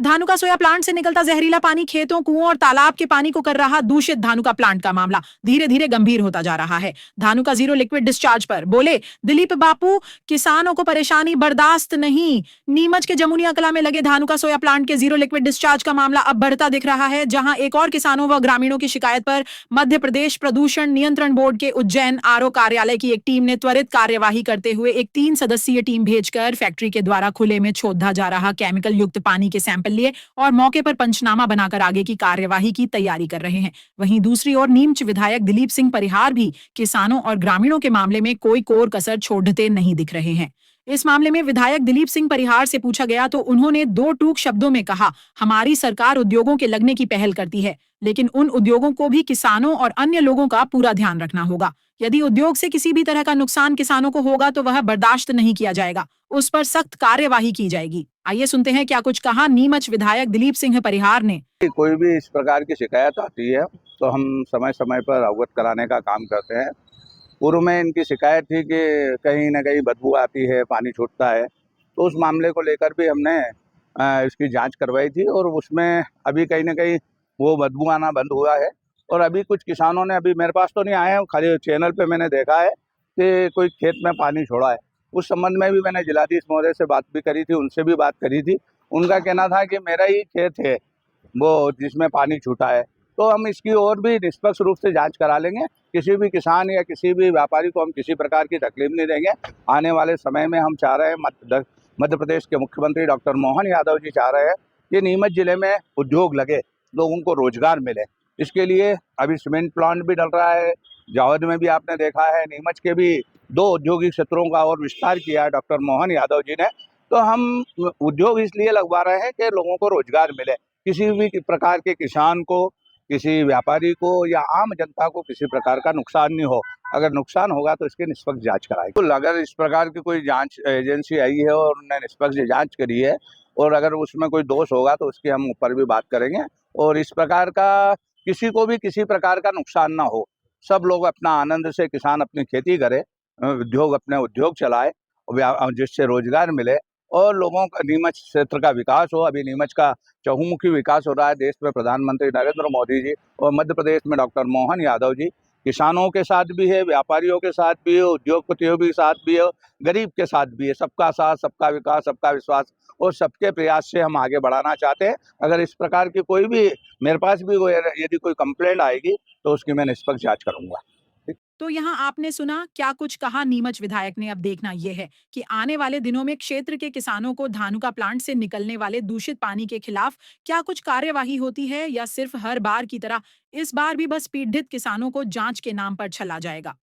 धानुका सोया plant से निकलता जहरीला पानी खेतों, कुओं और तालाब के पानी को कर रहा दूषित। धानुका प्लांट का मामला धीरे धीरे गंभीर होता जा रहा है। धानुका जीरो लिक्विड डिस्चार्ज पर बोले दिलीप बापू, किसानों को परेशानी बर्दाश्त नहीं। नीमच के जमुनिया कला में लगे धानुका सोया प्लांट के जीरो लिक्विड डिस्चार्ज का मामला अब बढ़ता दिख रहा है, जहां एक और किसानों व ग्रामीणों की शिकायत पर मध्य प्रदेश प्रदूषण नियंत्रण बोर्ड के उज्जैन आरओ कार्यालय की एक टीम ने त्वरित कार्यवाही करते हुए एक 3 सदस्यीय टीम भेजकर फैक्ट्री के द्वारा खुले में छोड़ा जा रहा केमिकल युक्त पानी के सैंपल लिए और मौके पर पंचनामा बनाकर आगे की कार्यवाही की तैयारी कर रहे हैं। वहीं दूसरी ओर नीमच विधायक दिलीप सिंह परिहार भी किसानों और ग्रामीणों के मामले में कोई कोर कसर छोड़ते नहीं दिख रहे हैं। इस मामले में विधायक दिलीप सिंह परिहार से पूछा गया तो उन्होंने दो टूक शब्दों में कहा, हमारी सरकार उद्योगों के लगने की पहल करती है, लेकिन उन उद्योगों को भी किसानों और अन्य लोगों का पूरा ध्यान रखना होगा। यदि उद्योग से किसी भी तरह का नुकसान किसानों को होगा तो वह बर्दाश्त नहीं किया जाएगा, उस पर सख्त कार्यवाही की जाएगी। आइए सुनते हैं क्या कुछ कहा नीमच विधायक दिलीप सिंह परिहार ने। कोई भी इस प्रकार की शिकायत आती है तो हम समय समय पर अवगत कराने का काम करते हैं। पूर्व में इनकी शिकायत थी कि कहीं न कहीं बदबू आती है, पानी छूटता है, तो उस मामले को लेकर भी हमने इसकी जांच करवाई थी और उसमें अभी कहीं न कहीं वो बदबू आना बंद हुआ है। और अभी कुछ किसानों ने, अभी मेरे पास तो नहीं आए हैं, खाली चैनल पे मैंने देखा है कि कोई खेत में पानी छोड़ा है। उस संबंध में भी मैंने जिलाधीश महोदय से बात भी करी थी, उनसे भी बात करी थी। उनका कहना था कि मेरा ही खेत है वो जिसमें पानी छूटा है, तो हम इसकी और भी निष्पक्ष रूप से जांच करा लेंगे। किसी भी किसान या किसी भी व्यापारी को हम किसी प्रकार की तकलीफ नहीं देंगे। आने वाले समय में हम चाह रहे हैं, मध्य प्रदेश के मुख्यमंत्री डॉक्टर मोहन यादव जी चाह रहे हैं कि नीमच जिले में उद्योग लगे, लोगों को रोजगार मिले। इसके लिए अभी सीमेंट प्लांट भी डल रहा है, जावद में भी आपने देखा है, नीमच के भी 2 औद्योगिक क्षेत्रों का और विस्तार किया है डॉक्टर मोहन यादव जी ने। तो हम उद्योग इसलिए लगवा रहे हैं कि लोगों को रोजगार मिले, किसी भी प्रकार के किसान को, किसी व्यापारी को या आम जनता को किसी प्रकार का नुकसान नहीं हो। अगर नुकसान होगा तो इसकी निष्पक्ष जांच कराएगी। तो अगर इस प्रकार की कोई जांच एजेंसी आई है और उन्होंने निष्पक्ष जांच करी है और अगर उसमें कोई दोष होगा तो उसकी हम ऊपर भी बात करेंगे। और इस प्रकार का किसी को भी किसी प्रकार का नुकसान ना हो, सब लोग अपना आनंद से, किसान अपनी खेती करे, उद्योग अपने उद्योग चलाए, जिससे रोजगार मिले और लोगों का, नीमच क्षेत्र का विकास हो। अभी नीमच का चहुमुखी विकास हो रहा है। देश में प्रधानमंत्री नरेंद्र मोदी जी और मध्य प्रदेश में डॉक्टर मोहन यादव जी किसानों के साथ भी है, व्यापारियों के साथ भी है, उद्योगपतियों के साथ भी है, गरीब के साथ भी है। सबका साथ, सबका विकास, सबका विश्वास और सबके प्रयास से हम आगे बढ़ाना चाहते हैं। अगर इस प्रकार की कोई भी, मेरे पास भी यदि कोई कंप्लेंट आएगी तो उसकी मैं निष्पक्ष जांच करूंगा। तो यहाँ आपने सुना क्या कुछ कहा नीमच विधायक ने। अब देखना यह है कि आने वाले दिनों में क्षेत्र के किसानों को धानुका प्लांट से निकलने वाले दूषित पानी के खिलाफ क्या कुछ कार्यवाही होती है या सिर्फ हर बार की तरह इस बार भी बस पीड़ित किसानों को जांच के नाम पर छला जाएगा।